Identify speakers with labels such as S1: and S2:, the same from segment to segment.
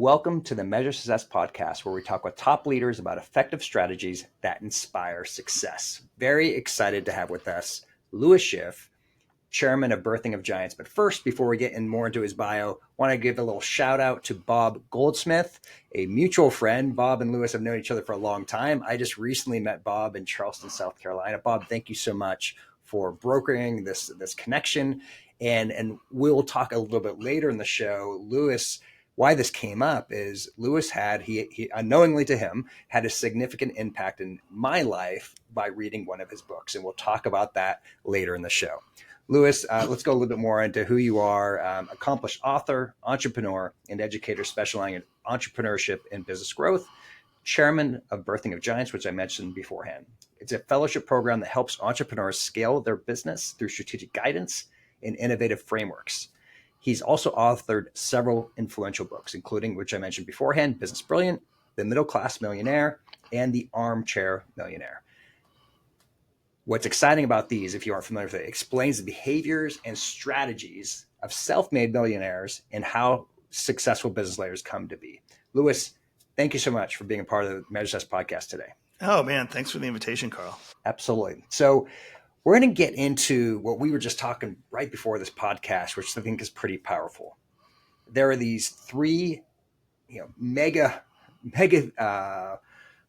S1: Welcome to the Measure Success podcast, where we talk with top leaders about effective strategies that inspire success. Very excited to have with us Schiff, chairman of Birthing of Giants. But first, before we get in more into his bio, I want to give a little shout out to Bob Goldsmith, a mutual friend. Bob and Lewis have known each other for a long time. I just recently met Bob in Charleston, South Carolina. Bob, thank you so much for brokering this connection. And we'll talk a little bit later in the show. Lewis, why this came up is Lewis he unknowingly to him, had a significant impact in my life by reading one of his books. And we'll talk about that later in the show. Lewis, let's go a little bit more into who you are. Accomplished author, entrepreneur, and educator specializing in entrepreneurship and business growth. Chairman of Birthing of Giants, which I mentioned beforehand. It's a fellowship program that helps entrepreneurs scale their business through strategic guidance and innovative frameworks. He's also authored several influential books, including, which I mentioned beforehand, Business Brilliant, The Middle Class Millionaire, and The Armchair Millionaire. What's exciting about these, if you aren't familiar with it, explains the behaviors and strategies of self-made millionaires and how successful business leaders come to be. Lewis, thank you so much for being a part of the Measure Success podcast today.
S2: Oh, man. Thanks for the invitation, Carl.
S1: Absolutely. So we're going to get into what we were just talking right before this podcast, which I think is pretty powerful. There are these three, mega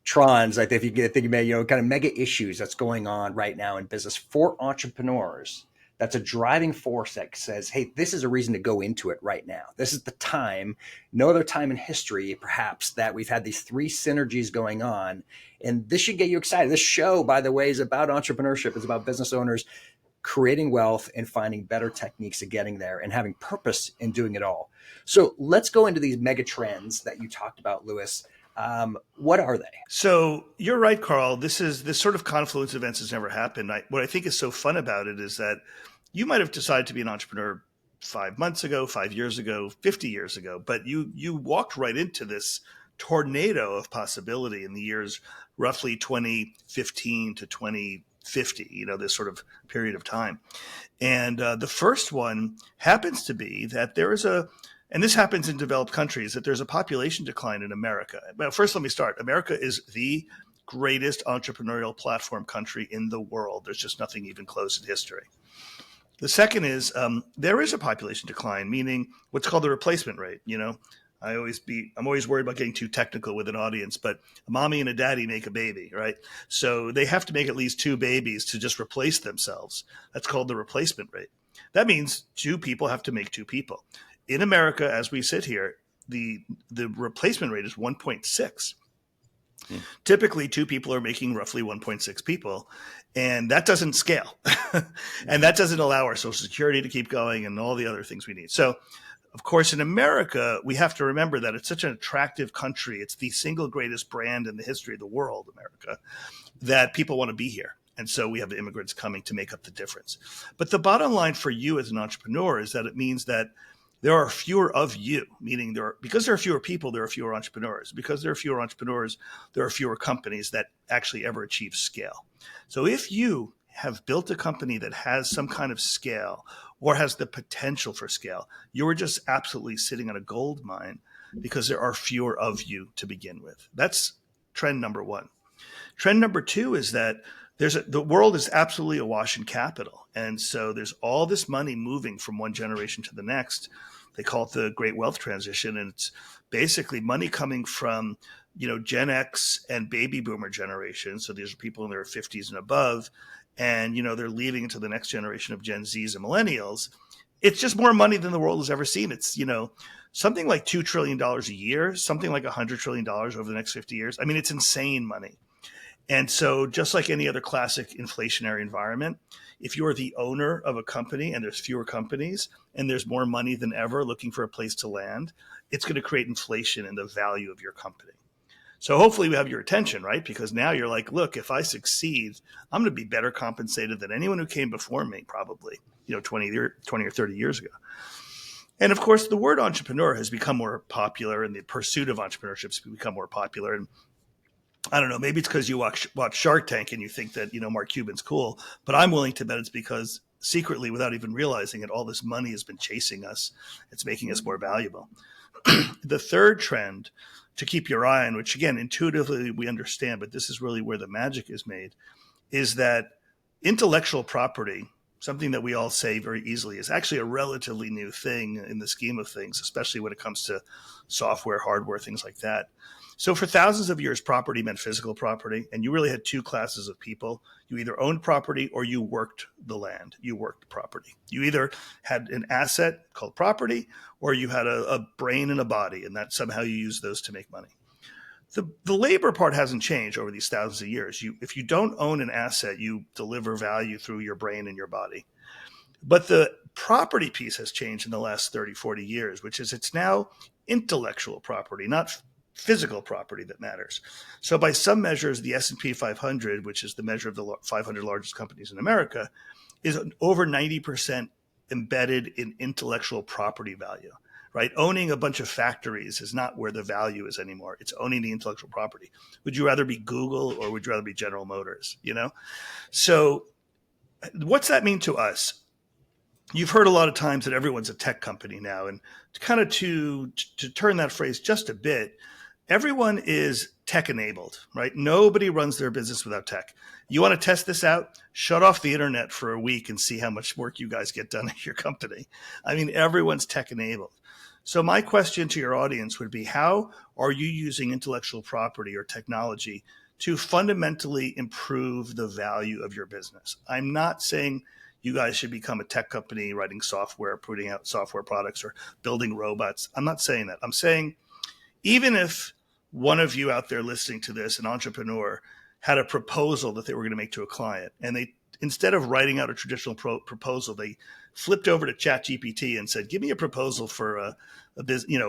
S1: trons, like if you get thinking about, kind of mega issues that's going on right now in business for entrepreneurs. That's a driving force that says, hey, this is a reason to go into it right now. This is the time, no other time in history, perhaps, that we've had these three synergies going on. And this should get you excited. This show, by the way, is about entrepreneurship. It's about business owners creating wealth and finding better techniques of getting there and having purpose in doing it all. So let's go into these mega trends that you talked about, Lewis. What are they?
S2: So you're right, Carl. This sort of confluence of events has never happened. What I think is so fun about it is that you might have decided to be an entrepreneur 5 months ago, 5 years ago, 50 years ago, but you walked right into this tornado of possibility in the years roughly 2015 to 2050, this sort of period of time. And the first one happens to be that and this happens in developed countries, that there's a population decline in America. But first, let me start. America is the greatest entrepreneurial platform country in the world. There's just nothing even close in history. The second is there is a population decline, meaning what's called the replacement rate. I'm always worried about getting too technical with an audience, but a mommy and a daddy make a baby, right? So they have to make at least 2 babies to just replace themselves. That's called the replacement rate. That means 2 people have to make 2 people. In America, as we sit here, the replacement rate is 1.6. Typically, 2 people are making roughly 1.6 people, and that doesn't scale. And that doesn't allow our Social Security to keep going and all the other things we need. So, of course, in America, we have to remember that it's such an attractive country. It's the single greatest brand in the history of the world, America, that people want to be here. And so we have the immigrants coming to make up the difference. But the bottom line for you as an entrepreneur is that it means that there are fewer of you, meaning because there are fewer people, there are fewer entrepreneurs. Because there are fewer entrepreneurs, there are fewer companies that actually ever achieve scale. So if you have built a company that has some kind of scale or has the potential for scale, you are just absolutely sitting on a gold mine because there are fewer of you to begin with. That's trend number 1. Trend number 2 is that the world is absolutely awash in capital. And so there's all this money moving from one generation to the next. They call it the Great Wealth Transition. And it's basically money coming from, Gen X and baby boomer generation. So these are people in their 50s and above. And, they're leaving into the next generation of Gen Zs and millennials. It's just more money than the world has ever seen. It's, something like $2 trillion a year, something like $100 trillion over the next 50 years. I mean, it's insane money. And so just like any other classic inflationary environment, if you are the owner of a company and there's fewer companies and there's more money than ever looking for a place to land, it's going to create inflation in the value of your company. So hopefully we have your attention, right? Because now you're like, look, if I succeed, I'm going to be better compensated than anyone who came before me, probably, 20 or 30 years ago. And of course, the word entrepreneur has become more popular and the pursuit of entrepreneurship has become more popular. And I don't know, maybe it's because you watch Shark Tank and you think that, Mark Cuban's cool, but I'm willing to bet it's because secretly, without even realizing it, all this money has been chasing us. It's making us more valuable. The third trend to keep your eye on, which again, intuitively we understand, but this is really where the magic is made, is that intellectual property, something that we all say very easily, is actually a relatively new thing in the scheme of things, especially when it comes to software, hardware, things like that. So for thousands of years, property meant physical property, and you really had two classes of people. You either owned property or you worked the land. You worked property. You either had an asset called property or you had a brain and a body, and that somehow you used those to make money. The labor part hasn't changed over these thousands of years. If you don't own an asset, you deliver value through your brain and your body. But the property piece has changed in the last 30, 40 years, which is it's now intellectual property, not physical property that matters. So by some measures, the S&P 500, which is the measure of the 500 largest companies in America, is over 90% embedded in intellectual property value. Right? Owning a bunch of factories is not where the value is anymore. It's owning the intellectual property. Would you rather be Google or would you rather be General Motors? So what's that mean to us? You've heard a lot of times that everyone's a tech company now, and to turn that phrase just a bit, everyone is tech enabled, right? Nobody runs their business without tech. You want to test this out? Shut off the internet for a week and see how much work you guys get done at your company. I mean, everyone's tech enabled. So my question to your audience would be, how are you using intellectual property or technology to fundamentally improve the value of your business? I'm not saying you guys should become a tech company writing software, putting out software products or building robots. I'm not saying that. I'm saying even if one of you out there listening to this, an entrepreneur, had a proposal that they were going to make to a client, and they, instead of writing out a traditional proposal, they flipped over to ChatGPT and said, "Give me a proposal for a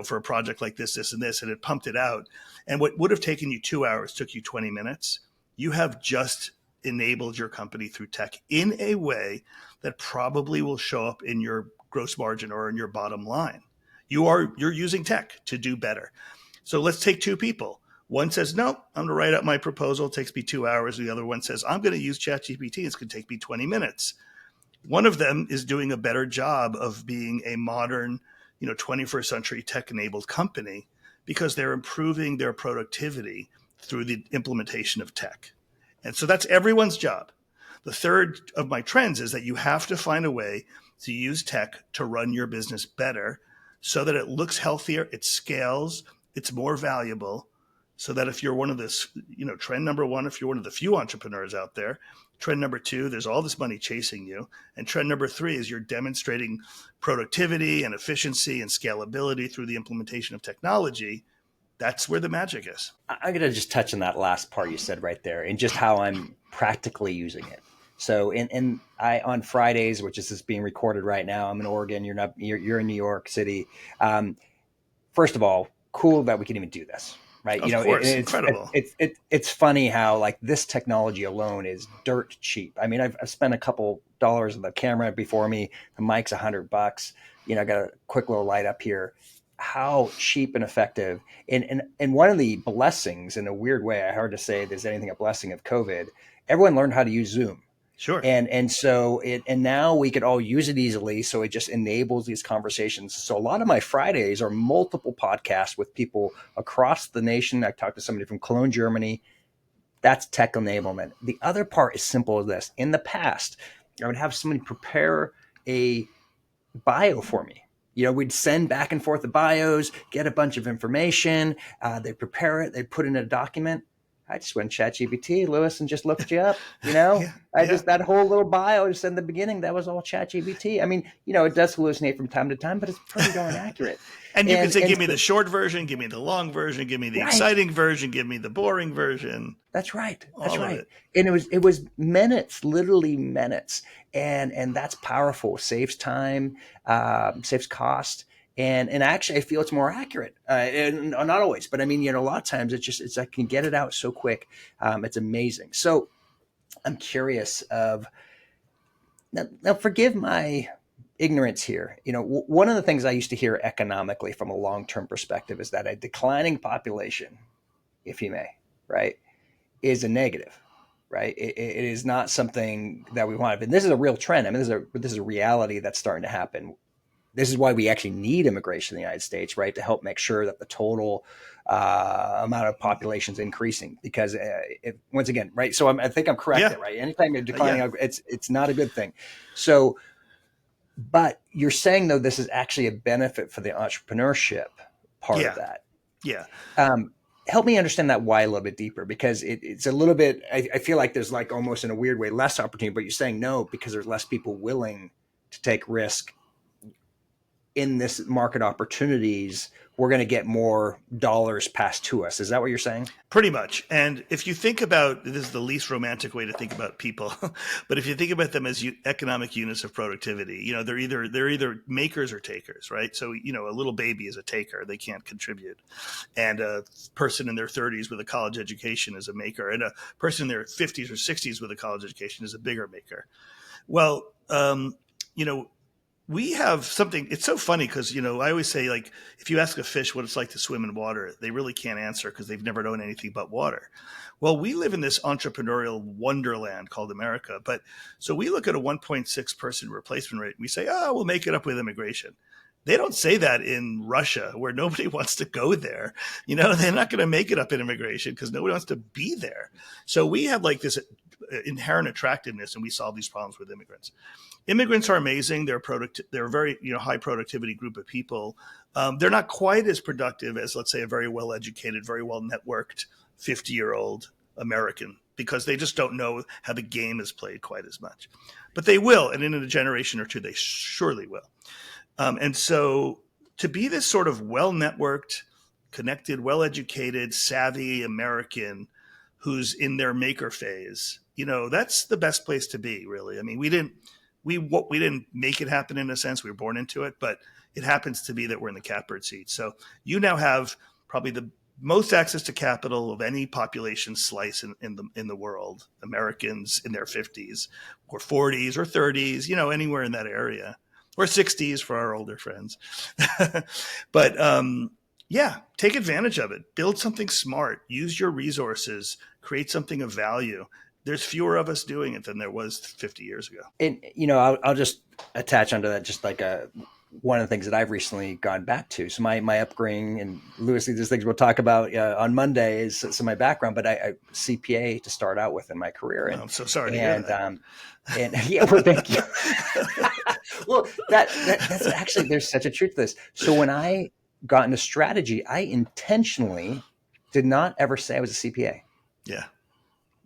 S2: for a project like this, this, and this," and it pumped it out. And what would have taken you 2 hours took you 20 minutes. You have just enabled your company through tech in a way that probably will show up in your gross margin or in your bottom line. You're using tech to do better. So let's take two people. One says, "No, I'm going to write out my proposal. It takes me 2 hours." The other one says, "I'm going to use ChatGPT. It's going to take me 20 minutes. One of them is doing a better job of being a modern, 21st century tech-enabled company because they're improving their productivity through the implementation of tech. And so that's everyone's job. The third of my trends is that you have to find a way to use tech to run your business better so that it looks healthier, it scales, it's more valuable, so that if you're one of this, trend number one, if you're one of the few entrepreneurs out there, trend number two, there's all this money chasing you. And trend number three is you're demonstrating productivity and efficiency and scalability through the implementation of technology. That's where the magic is.
S1: I'm going to just touch on that last part you said right there and just how I'm practically using it. So on Fridays, which is being recorded right now, I'm in Oregon. You're in New York City. First of all, cool that we can even do this. Right.
S2: Of course, it's incredible.
S1: It's funny how like this technology alone is dirt cheap. I mean, I've spent a couple dollars on the camera before me. The mic's $100. I got a quick little light up here. How cheap and effective. And one of the blessings, in a weird way, I heard to say there's anything a blessing of COVID. Everyone learned how to use Zoom.
S2: Sure.
S1: And now we could all use it easily. So it just enables these conversations. So a lot of my Fridays are multiple podcasts with people across the nation. I talked to somebody from Cologne, Germany. That's tech enablement. The other part is simple as this. In the past, I would have somebody prepare a bio for me. We'd send back and forth the bios, get a bunch of information. They'd prepare it. They'd put it in a document. I just went ChatGPT, Lewis, and just looked you up. That whole little bio just in the beginning, that was all ChatGPT. I mean, it does hallucinate from time to time, but it's pretty darn accurate.
S2: And you can say, give me the short version, give me the long version, give me the exciting version, give me the boring version.
S1: That's right. That's right. And it was minutes, literally minutes. And that's powerful. Saves time, saves cost. And actually, I feel it's more accurate, and not always, but I mean, a lot of times I can get it out so quick. It's amazing. So I'm curious now forgive my ignorance here. One of the things I used to hear economically from a long-term perspective is that a declining population, if you may, right, is a negative, right? It is not something that we want. And this is a real trend. I mean, this is a reality that's starting to happen. this is why we actually need immigration in the United States, right? To help make sure that the total amount of population is increasing, because once again, right. So I think I'm correct
S2: Yeah.
S1: there, right? Anytime you're declining,
S2: Yeah.
S1: it's not a good thing. So, but you're saying though, this is actually a benefit for the entrepreneurship part of
S2: Yeah.
S1: that.
S2: Yeah.
S1: Help me understand that why a little bit deeper, because it's a little bit, I feel like there's like almost in a weird way, less opportunity, but you're saying no, because there's less people willing to take risk in this market opportunities. We're going to get more dollars passed to us. Is that what you're saying?
S2: Pretty much. And if you think about, this is the least romantic way to think about people, but if you think about them as economic units of productivity, they're either makers or takers, right? So, a little baby is a taker, they can't contribute. And a person in their 30s with a college education is a maker. And a person in their 50s or 60s with a college education is a bigger maker. Well, we have something, it's so funny because, I always say, like, if you ask a fish what it's like to swim in water, they really can't answer because they've never known anything but water. Well, we live in this entrepreneurial wonderland called America. But so we look at a 1.6 person replacement rate. We say, we'll make it up with immigration. They don't say that in Russia, where nobody wants to go there. They're not going to make it up in immigration because nobody wants to be there. So we have like this inherent attractiveness, and we solve these problems with immigrants. Immigrants are amazing. They're a very high productivity group of people. They're not quite as productive as, let's say, a very well educated, very well networked 50-year-old American, because they just don't know how the game is played quite as much. But they will, and in a generation or two, they surely will. And so to be this sort of well networked, connected, well educated, savvy American who's in their maker phase, that's the best place to be, really. I mean, we didn't make it happen in a sense. We were born into it, but it happens to be that we're in the catbird seat. So you now have probably the most access to capital of any population slice in the world. Americans in their 50s or 40s or 30s, anywhere in that area, or 60s for our older friends. But take advantage of it. Build something smart. Use your resources. Create something of value. There's fewer of us doing it than there was 50 years ago.
S1: And, I'll just attach onto that, just like one of the things that I've recently gone back to. So my upbringing, and Louis, these things we'll talk about on Monday, is some of my background, but I CPA to start out with in my career. And
S2: I'm so sorry to hear that.
S1: And yeah, well, thank you. Well, that's actually, there's such a truth to this. So when I got into strategy, I intentionally did not ever say I was a CPA.
S2: Yeah.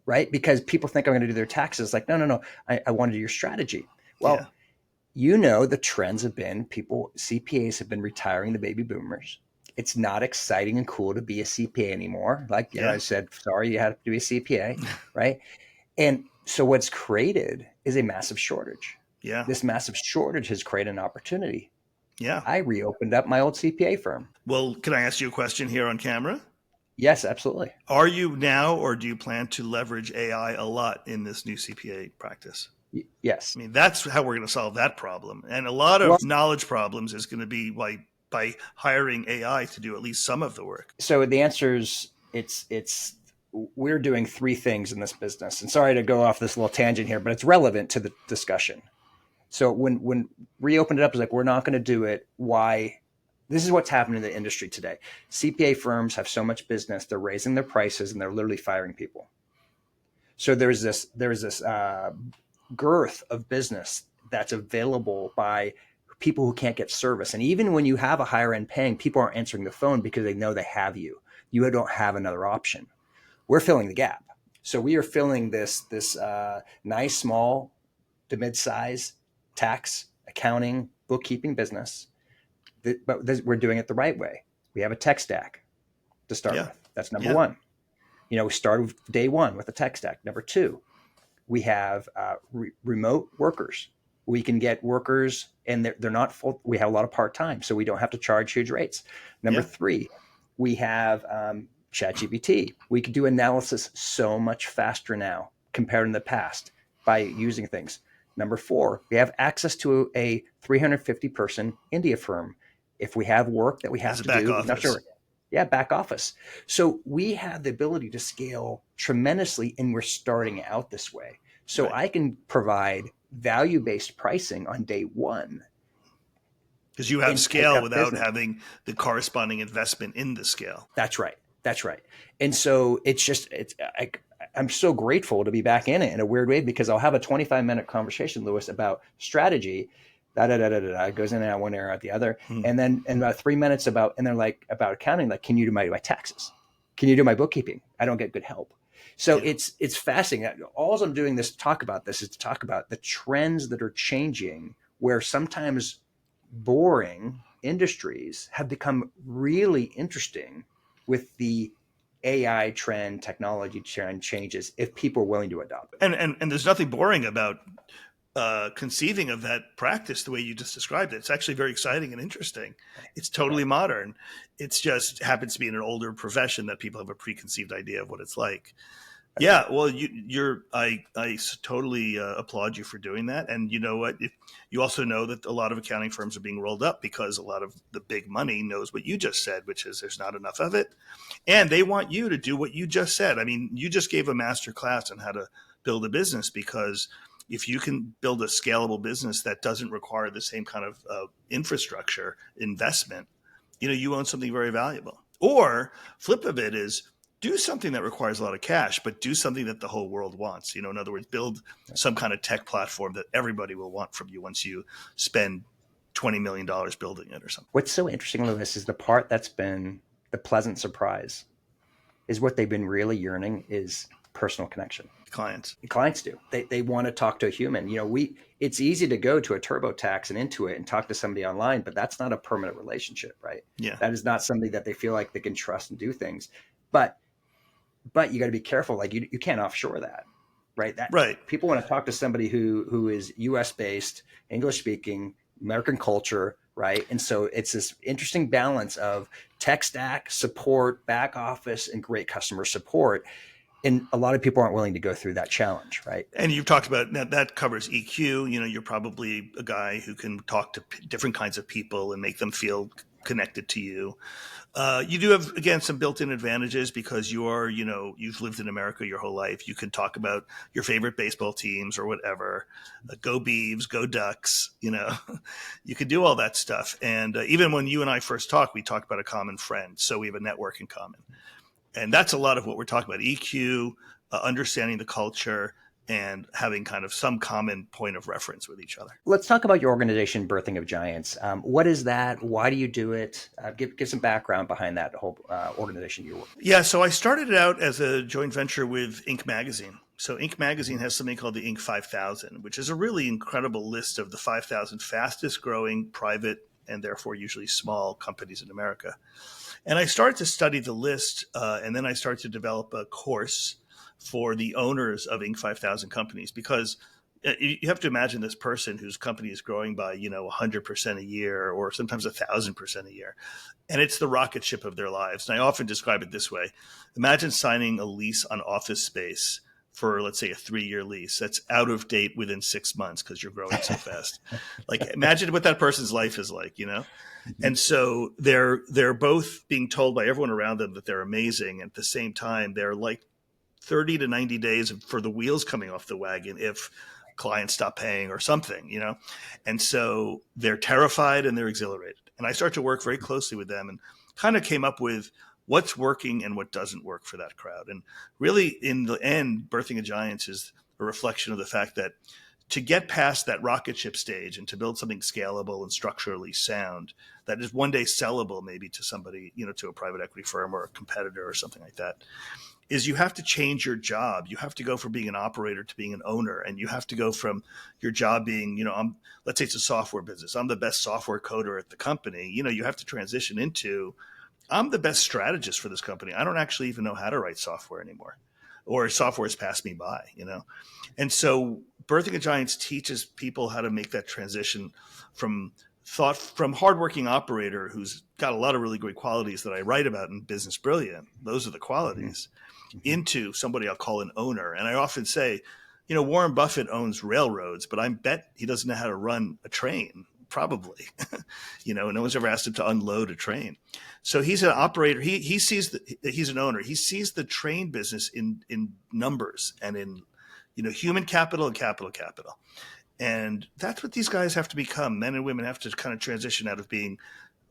S1: Right? Because people think I'm going to do their taxes. Like, no. I want to do your strategy. Well, the trends have been CPAs have been retiring the baby boomers. It's not exciting and cool to be a CPA anymore. Like, I said, sorry, you had to be a CPA. Right. And so what's created is a massive shortage.
S2: Yeah.
S1: This massive shortage has created an opportunity.
S2: Yeah.
S1: I reopened up my old CPA firm.
S2: Well, can I ask you a question here on camera?
S1: Yes, absolutely.
S2: Are you now, or do you plan to leverage AI a lot in this new CPA practice?
S1: Yes.
S2: I mean, that's how we're going to solve that problem. And a lot of knowledge problems is going to be by hiring AI to do at least some of the work.
S1: So the answer is we're doing three things in this business. And sorry to go off this little tangent here, but it's relevant to the discussion. So when we opened it up, it's like, we're not going to do it. Why? This is what's happening in the industry today. CPA firms have so much business, they're raising their prices and they're literally firing people. So there's this girth of business that's available by people who can't get service. And even when you have a higher end paying, people aren't answering the phone because they know they have you. You don't have another option. We're filling the gap. So we are filling this nice, small to mid-size tax, accounting, bookkeeping business. But we're doing it the right way. We have a tech stack to start with. That's number one. We started with day one with a tech stack. Number two, we have remote workers. We can get workers, and they're not full. We have a lot of part-time, so we don't have to charge huge rates. Number three, we have ChatGPT. We can do analysis so much faster now compared in the past by using things. Number four, we have access to a 350-person India firm. If we have work that we have to do, back office. So we have the ability to scale tremendously, and we're starting out this way. So I can provide value-based pricing on day one
S2: Because you have
S1: and take
S2: scale
S1: up
S2: without
S1: business.
S2: having the corresponding investment in the scale.
S1: That's right. That's right. And so I'm so grateful to be back in it in a weird way, because I'll have a 25-minute conversation, Lewis, about strategy. Da da da da da. It goes in and out one area or the other,
S2: Hmm.
S1: and then in about 3 minutes and they're like about accounting. Like, can you do my taxes? Can you do my bookkeeping? I don't get good help. So
S2: Yeah.
S1: it's fascinating. All I'm doing this to talk about this is to talk about the trends that are changing, where sometimes boring industries have become really interesting with the AI trend, technology trend changes, if people are willing to adopt it.
S2: And there's nothing boring about conceiving of that practice the way you just described it. It's actually very exciting and interesting. It's totally
S1: Right.
S2: modern. It's just happens to be in an older profession that people have a preconceived idea of what it's like.
S1: That's
S2: Yeah,
S1: right.
S2: well, I totally applaud you for doing that. And you know what? You also know that a lot of accounting firms are being rolled up because a lot of the big money knows what you just said, which is there's not enough of it, and they want you to do what you just said. I mean, you just gave a master class on how to build a business, because if you can build a scalable business that doesn't require the same kind of infrastructure investment, you own something very valuable. Or flip of it is, do something that requires a lot of cash, but do something that the whole world wants. In other words, build some kind of tech platform that everybody will want from you once you spend $20 million building it or something.
S1: What's so interesting, Lewis, is the part that's been the pleasant surprise is what they've been really yearning is personal connection.
S2: Clients.
S1: Clients do. They want to talk to a human. It's easy to go to a TurboTax and Intuit and talk to somebody online, but that's not a permanent relationship, right?
S2: Yeah.
S1: That is not somebody that they feel like they can trust and do things. But you got to be careful. Like, you can't offshore that, right? That
S2: Right.
S1: people want to talk to somebody who is U.S. based, English speaking, American culture, right? And so it's this interesting balance of tech stack support, back office, and great customer support. And a lot of people aren't willing to go through that challenge, right?
S2: And you've talked about that covers EQ. You're probably a guy who can talk to different kinds of people and make them feel connected to you. You do have, again, some built-in advantages because you've lived in America your whole life. You can talk about your favorite baseball teams or whatever. Go Beavs, go Ducks. You can do all that stuff. And even when you and I first talked, we talked about a common friend. So we have a network in common. And that's a lot of what we're talking about. EQ, understanding the culture, and having kind of some common point of reference with each other.
S1: Let's talk about your organization, Birthing of Giants. What is that? Why do you do it? Give some background behind that whole organization you work with.
S2: Yeah, so I started it out as a joint venture with Inc. Magazine. So Inc. Magazine has something called the Inc. 5000, which is a really incredible list of the 5,000 fastest growing private and therefore usually small companies in America. And I started to study the list, and then I started to develop a course for the owners of Inc. 5000 companies, because you have to imagine this person whose company is growing by 100% a year, or sometimes 1,000% a year, and it's the rocket ship of their lives. And I often describe it this way: imagine signing a lease on office space for, let's say, a 3-year lease that's out of date within 6 months because you're growing so fast. Like, imagine what that person's life is like, And so they're both being told by everyone around them that they're amazing. At the same time, they're like 30 to 90 days for the wheels coming off the wagon if clients stop paying or something, And so they're terrified and they're exhilarated. And I start to work very closely with them and kind of came up with what's working and what doesn't work for that crowd. And really, in the end, Birthing of Giants is a reflection of the fact that to get past that rocket ship stage and to build something scalable and structurally sound that is one day sellable maybe to somebody, to a private equity firm or a competitor or something like that, is you have to change your job. You have to go from being an operator to being an owner. And you have to go from your job being, let's say it's a software business. I'm the best software coder at the company. You have to transition into, I'm the best strategist for this company. I don't actually even know how to write software anymore, or software has passed me by, And so Birthing of Giants teaches people how to make that transition from hardworking operator who's got a lot of really great qualities that I write about in Business Brilliant. Those are the qualities. Mm-hmm. Into somebody I'll call an owner. And I often say, Warren Buffett owns railroads, but I bet he doesn't know how to run a train. Probably, no one's ever asked him to unload a train. So he's an operator. He sees he's an owner. He sees the train business in numbers and in, human capital and capital. And that's what these guys have to become. Men and women have to kind of transition out of being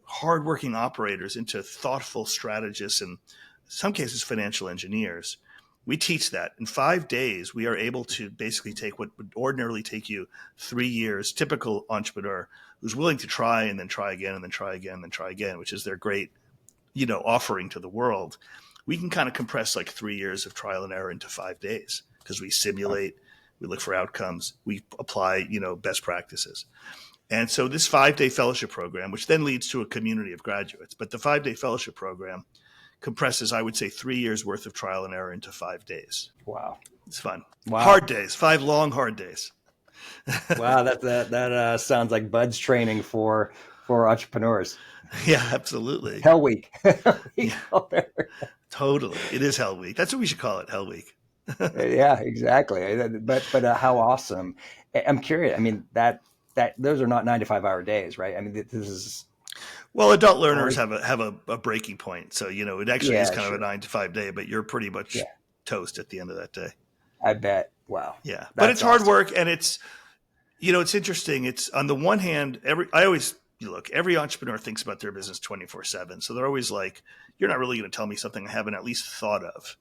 S2: hardworking operators into thoughtful strategists and in some cases financial engineers. We teach that. In 5 days, we are able to basically take what would ordinarily take you 3 years, typical entrepreneur who's willing to try and then try again and then try again and then try again, which is their great, offering to the world. We can kind of compress like 3 years of trial and error into 5 days because we simulate, we look for outcomes, we apply, best practices. And so this 5-day fellowship program, which then leads to a community of graduates, but the 5-day fellowship program compresses, I would say, 3 years worth of trial and error into 5 days.
S1: Wow.
S2: It's fun.
S1: Wow.
S2: Hard days, 5 long, hard days.
S1: Wow. That sounds like Bud's training for entrepreneurs.
S2: Yeah, absolutely.
S1: Hell week.
S2: Yeah, totally. It is Hell Week. That's what we should call it, Hell Week.
S1: Yeah, exactly. But how awesome. I'm curious. I mean, that those are not 9 to 5 hour days, right? I mean, this is.
S2: Well, adult learners have a breaking point. So, it actually is kind
S1: sure.
S2: of a 9 to 5 day, but you're pretty much toast at the end of that day.
S1: I bet. Wow.
S2: Yeah. But it's hard work. And it's, it's interesting. It's on the one hand, every entrepreneur thinks about their business 24/7. So they're always like, you're not really going to tell me something I haven't at least thought of.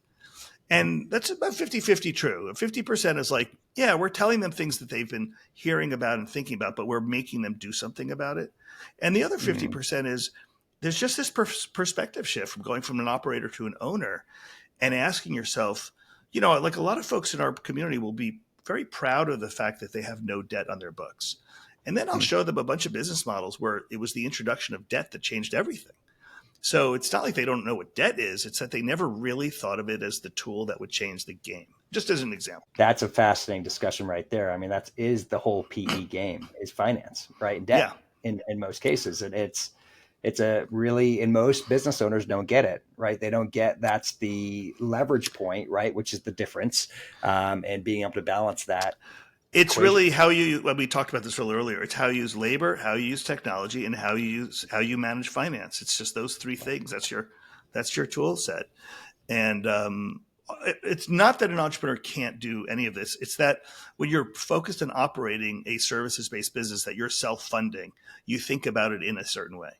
S2: And that's about 50-50 true. 50% is like, yeah, we're telling them things that they've been hearing about and thinking about, but we're making them do something about it. And the other 50% is there's just this perspective shift from going from an operator to an owner and asking yourself, like a lot of folks in our community will be very proud of the fact that they have no debt on their books. And then I'll show them a bunch of business models where it was the introduction of debt that changed everything. So it's not like they don't know what debt is. It's that they never really thought of it as the tool that would change the game, just as an example.
S1: That's a fascinating discussion right there. I mean, that is the whole PE game is finance, right? Debt in most cases. And it's a really, and most business owners don't get it, right? They don't get that's the leverage point, right? Which is the difference, and being able to balance that.
S2: It's really how we talked about this earlier. It's how you use labor, how you use technology, and how you manage finance. It's just those 3 things. That's your tool set. And it's not that an entrepreneur can't do any of this. It's that when you're focused on operating a services-based business that you're self-funding, you think about it in a certain way.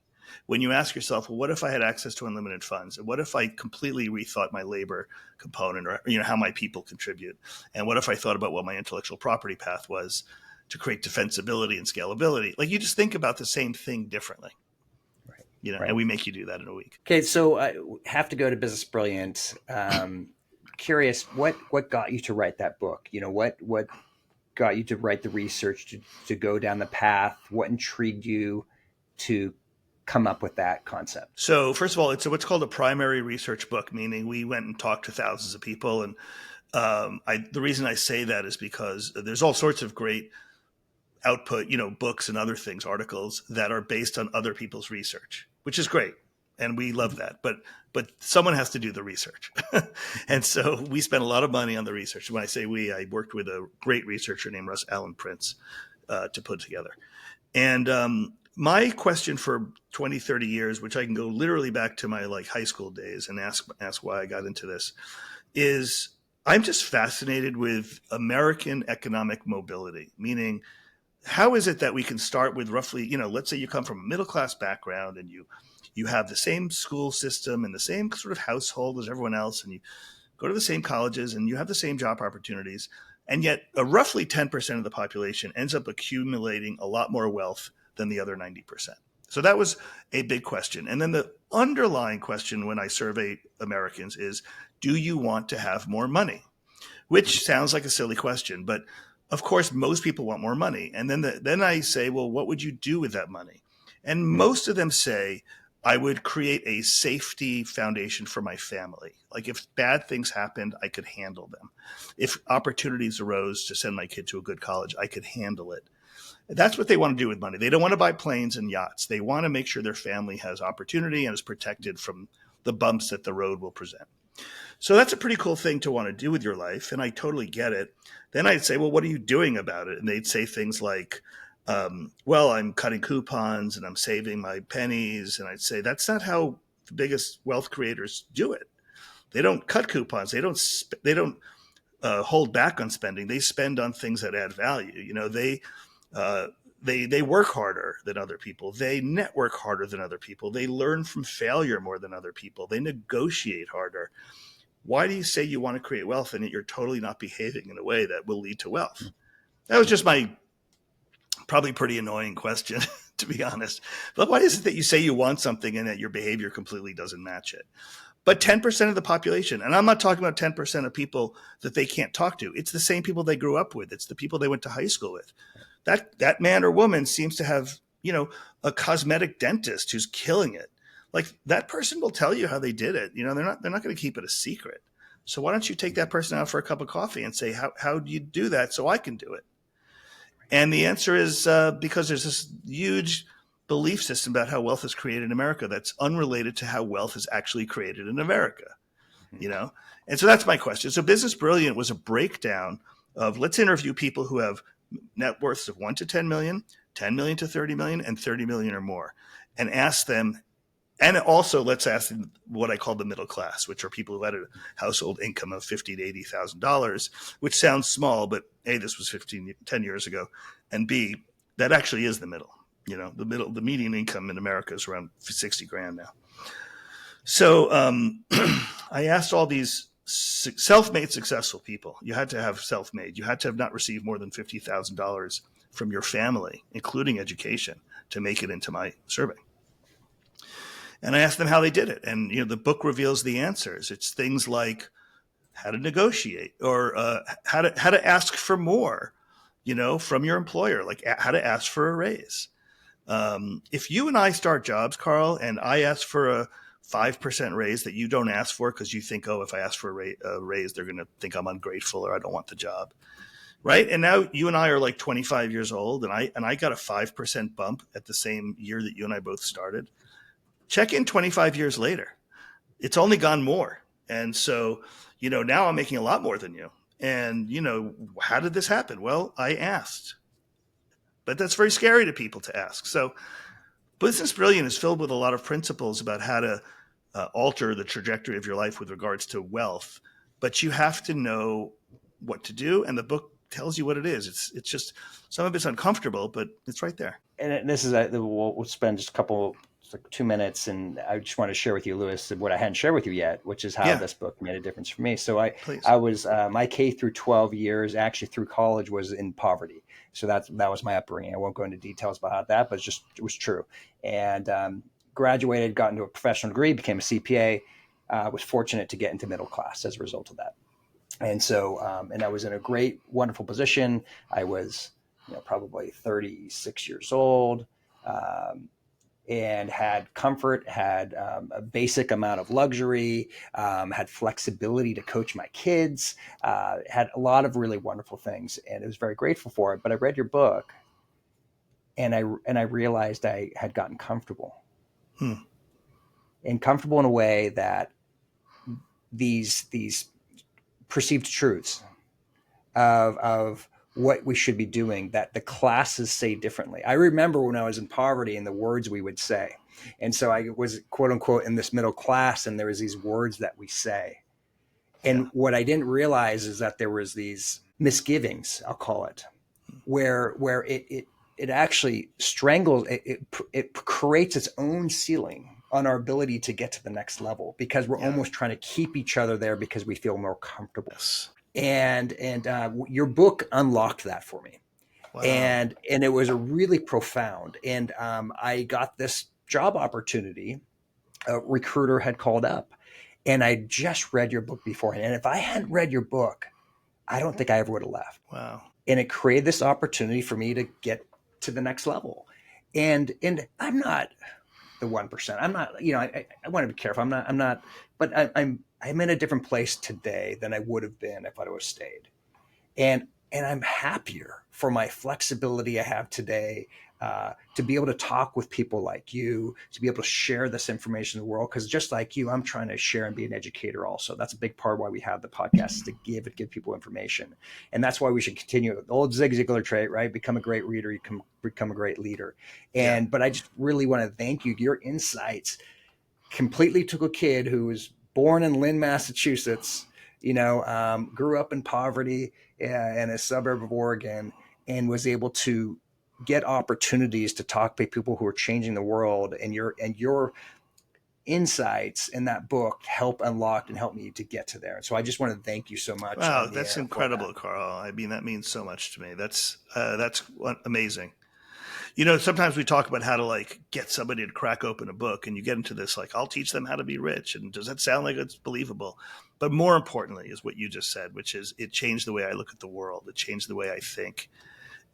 S2: When you ask yourself, well, what if I had access to unlimited funds? And what if I completely rethought my labor component or how my people contribute? And what if I thought about what my intellectual property path was to create defensibility and scalability? Like you just think about the same thing differently. Right. And we make you do that in a week.
S1: Okay, so I have to go to Business Brilliant. Curious, what got you to write that book? What got you to write the research to go down the path? What intrigued you to come up with that concept?
S2: So first of all, it's what's called a primary research book, meaning we went and talked to thousands of people. And the reason I say that is because there's all sorts of great output, books and other things, articles that are based on other people's research, which is great. And we love that. But someone has to do the research. And so we spent a lot of money on the research. When I say we, I worked with a great researcher named Alan Prince to put together. And my question for 20, 30 years, which I can go literally back to my high school days and ask why I got into this, is I'm just fascinated with American economic mobility, meaning how is it that we can start with roughly, let's say you come from a middle-class background and you have the same school system and the same sort of household as everyone else, and you go to the same colleges and you have the same job opportunities, and yet roughly 10% of the population ends up accumulating a lot more wealth than the other 90%. So that was a big question. And then the underlying question when I survey Americans is, do you want to have more money? Which sounds like a silly question, but of course, most people want more money. And then I say, well, what would you do with that money? And most of them say, I would create a safety foundation for my family. Like if bad things happened, I could handle them. If opportunities arose to send my kid to a good college, I could handle it. That's what they want to do with money. They don't want to buy planes and yachts. They want to make sure their family has opportunity and is protected from the bumps that the road will present. So that's a pretty cool thing to want to do with your life. And I totally get it. Then I'd say, well, what are you doing about it? And they'd say things like, well, I'm cutting coupons and I'm saving my pennies. And I'd say, that's not how the biggest wealth creators do it. They don't cut coupons. They don't hold back on spending. They spend on things that add value. They work harder than other people. They network harder than other people. They learn from failure more than other people. They negotiate harder. Why do you say you want to create wealth and yet you're totally not behaving in a way that will lead to wealth? That was just my probably pretty annoying question, to be honest. But why is it that you say you want something and that your behavior completely doesn't match it? But 10% of the population, and I'm not talking about 10% of people that they can't talk to. It's the same people they grew up with. It's the people they went to high school with. That man or woman seems to have, a cosmetic dentist who's killing it. Like, that person will tell you how they did it. They're not going to keep it a secret. So why don't you take that person out for a cup of coffee and say, how do you do that so I can do it? And the answer is because there's this huge belief system about how wealth is created in America that's unrelated to how wealth is actually created in America, And so that's my question. So Business Brilliant was a breakdown of, let's interview people who have net worths of 1 to 10 million, 10 million to 30 million, and 30 million or more, and ask them. And also, let's ask them what I call the middle class, which are people who had a household income of $50,000 to $80,000, which sounds small, but A, this was 10 years ago, and B, that actually is the middle. The median income in America is around 60 grand now. So I asked all these self-made successful people. You had to have self-made. You had to have not received more than $50,000 from your family, including education, to make it into my survey. And I asked them how they did it. And, the book reveals the answers. It's things like how to negotiate, or how to ask for more, from your employer, like how to ask for a raise. If you and I start jobs, Carl, and I ask for a 5% raise that you don't ask for because you think, if I ask for a raise, they're going to think I'm ungrateful or I don't want the job. Right. And now you and I are like 25 years old, and I got a 5% bump at the same year that you and I both started. Check in 25 years later. It's only gone more. And so, now I'm making a lot more than you. And, how did this happen? Well, I asked. But that's very scary to people to ask. So Business Brilliant is filled with a lot of principles about how to alter the trajectory of your life with regards to wealth. But you have to know what to do. And the book tells you what it is. It's just, some of it's uncomfortable, but it's right there.
S1: And this is, we'll spend just a couple, like 2 minutes, and I just want to share with you, Louis, what I hadn't shared with you yet, which is how this book made a difference for me. So I was my K through 12 years, actually through college, was in poverty. So that was my upbringing. I won't go into details about that, but it was true. And graduated, got into a professional degree, became a CPA. Was fortunate to get into middle class as a result of that. And so, and I was in a great, wonderful position. I was, probably 36 years old. And had comfort, had a basic amount of luxury, had flexibility to coach my kids, had a lot of really wonderful things, and I was very grateful for it. But I read your book, and I realized I had gotten comfortable, and comfortable in a way that these perceived truths of what we should be doing, that the classes say differently. I remember when I was in poverty and the words we would say. And so I was, quote unquote, in this middle class, and there was these words that we say. And what I didn't realize is that there was these misgivings, I'll call it, where it actually strangles, it creates its own ceiling on our ability to get to the next level, because we're almost trying to keep each other there because we feel more comfortable.
S2: Yes.
S1: And your book unlocked that for me. Wow. And it was a really profound. And I got this job opportunity. A recruiter had called up, and I just read your book beforehand. And if I hadn't read your book, I don't think I ever would have left.
S2: Wow. And
S1: it created this opportunity for me to get to the next level. And I'm not the 1%. I'm not, I want to be careful. I'm not, but I'm in a different place today than I would have been if I would have stayed. And I'm happier for my flexibility I have today, to be able to talk with people like you, to be able to share this information in the world. Because just like you, I'm trying to share and be an educator also. That's a big part of why we have the podcast, is to give people information. And that's why we should continue the old Zig Ziglar trait, right? Become a great reader, you can become a great leader. But I just really want to thank you. Your insights completely took a kid who was born in Lynn, Massachusetts, grew up in poverty in a suburb of Oregon and was able to get opportunities to talk to people who are changing the world, and your insights in that book help unlock and help me to get to there. And so I just want to thank you so much
S2: Wow,
S1: on the
S2: that's
S1: air for
S2: incredible,
S1: that.
S2: Carl. I mean, that means so much to me. That's amazing. Sometimes we talk about how to like get somebody to crack open a book, and you get into this like, I'll teach them how to be rich. And does that sound like it's believable? But more importantly is what you just said, which is it changed the way I look at the world. It changed the way I think.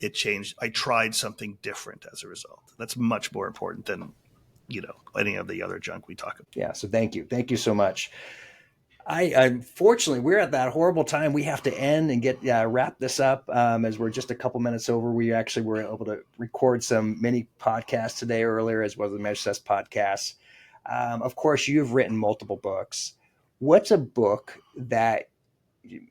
S2: I tried something different as a result. That's much more important than, any of the other junk we talk about.
S1: Yeah. So thank you. Thank you so much. Unfortunately, we're at that horrible time. We have to end and get wrap this up as we're just a couple minutes over. We actually were able to record some mini podcasts today earlier, as well as the Measure Success podcast. Of course, you've written multiple books. What's a book that,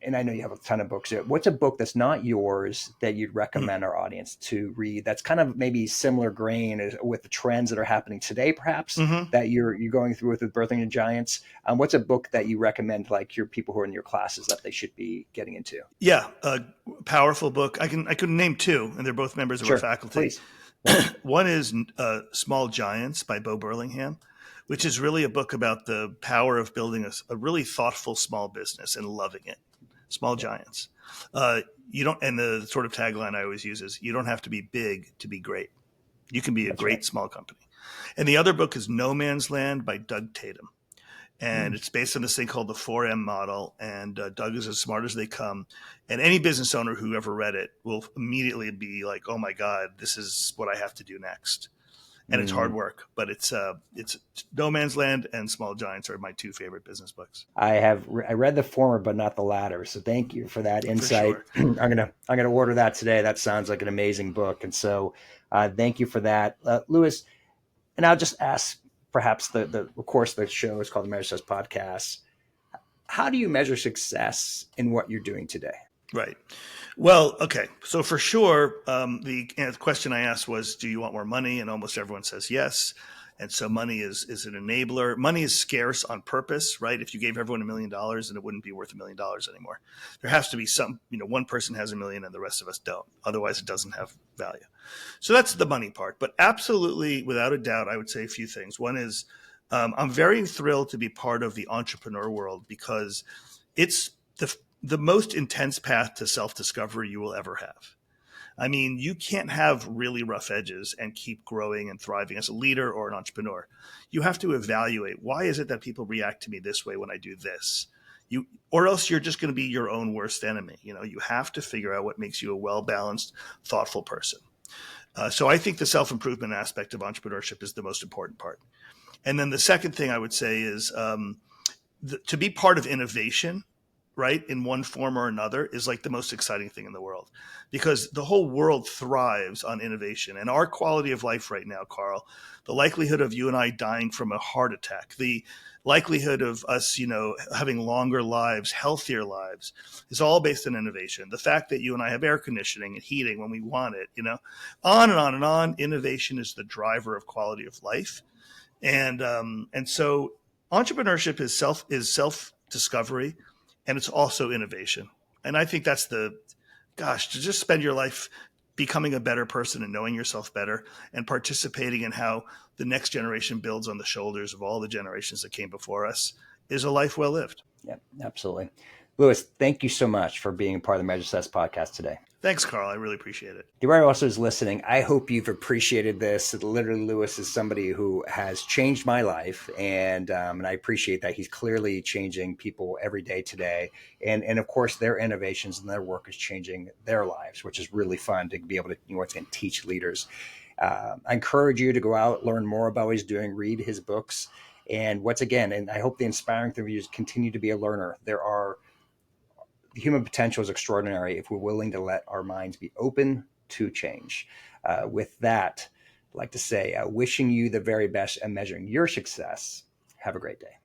S1: and I know you have a ton of books here, what's a book that's not yours that you'd recommend our audience to read that's kind of maybe similar grain with the trends that are happening today, perhaps,
S2: Mm-hmm.
S1: that you're going through with Birthing the Giants? What's a book that you recommend, like your people who are in your classes, that they should be getting into?
S2: Yeah, a powerful book. I can name two, and they're both members of our
S1: Sure,
S2: faculty.
S1: please. Yeah.
S2: One is Small Giants by Bo Burlingham, which is really a book about the power of building a really thoughtful small business and loving it. Small Giants. You don't, and the sort of tagline I always use is, you don't have to be big to be great. You can be a great small company. And the other book is No Man's Land by Doug Tatum. And it's based on this thing called the 4M model. And Doug is as smart as they come. And any business owner who ever read it will immediately be like, oh my God, this is what I have to do next. And it's hard work, but it's No Man's Land and Small Giants are my two favorite business books.
S1: I read the former, but not the latter. So thank you for that insight.
S2: For sure.
S1: I'm gonna order that today. That sounds like an amazing book, and so thank you for that, Louis. And I'll just ask, perhaps of course the show is called the Measure Success Podcast. How do you measure success in what you're doing today?
S2: Right. Well, okay. So for sure, the question I asked was, do you want more money? And almost everyone says yes. And so money is an enabler. Money is scarce on purpose, right? If you gave everyone $1 million, then it wouldn't be worth $1 million anymore. There has to be one person has $1 million and the rest of us don't. Otherwise, it doesn't have value. So that's the money part. But absolutely, without a doubt, I would say a few things. One is I'm very thrilled to be part of the entrepreneur world because it's the most intense path to self-discovery you will ever have. I mean, you can't have really rough edges and keep growing and thriving as a leader or an entrepreneur. You have to evaluate, why is it that people react to me this way when I do this? Or else you're just going to be your own worst enemy. You have to figure out what makes you a well-balanced, thoughtful person. So I think the self-improvement aspect of entrepreneurship is the most important part. And then the second thing I would say is to be part of innovation, right, in one form or another, is like the most exciting thing in the world, because the whole world thrives on innovation. And our quality of life right now, Carl, the likelihood of you and I dying from a heart attack, the likelihood of us, having longer lives, healthier lives, is all based on innovation. The fact that you and I have air conditioning and heating when we want it, on and on and on. Innovation is the driver of quality of life. And so entrepreneurship is self-discovery, and it's also innovation. And I think that's to just spend your life becoming a better person and knowing yourself better and participating in how the next generation builds on the shoulders of all the generations that came before us is a life well lived.
S1: Yeah, absolutely. Louis, thank you so much for being a part of the Measure Success Podcast today.
S2: Thanks, Carl. I really appreciate it.
S1: To everyone else who's listening, I hope you've appreciated this. Literally, Louis is somebody who has changed my life, and I appreciate that he's clearly changing people every day today. And of course, their innovations and their work is changing their lives, which is really fun to be able to teach leaders. I encourage you to go out, learn more about what he's doing, read his books, and and I hope the inspiring thing for you is continue to be a learner. The human potential is extraordinary if we're willing to let our minds be open to change. With that, I'd like to say, wishing you the very best and measuring your success. Have a great day.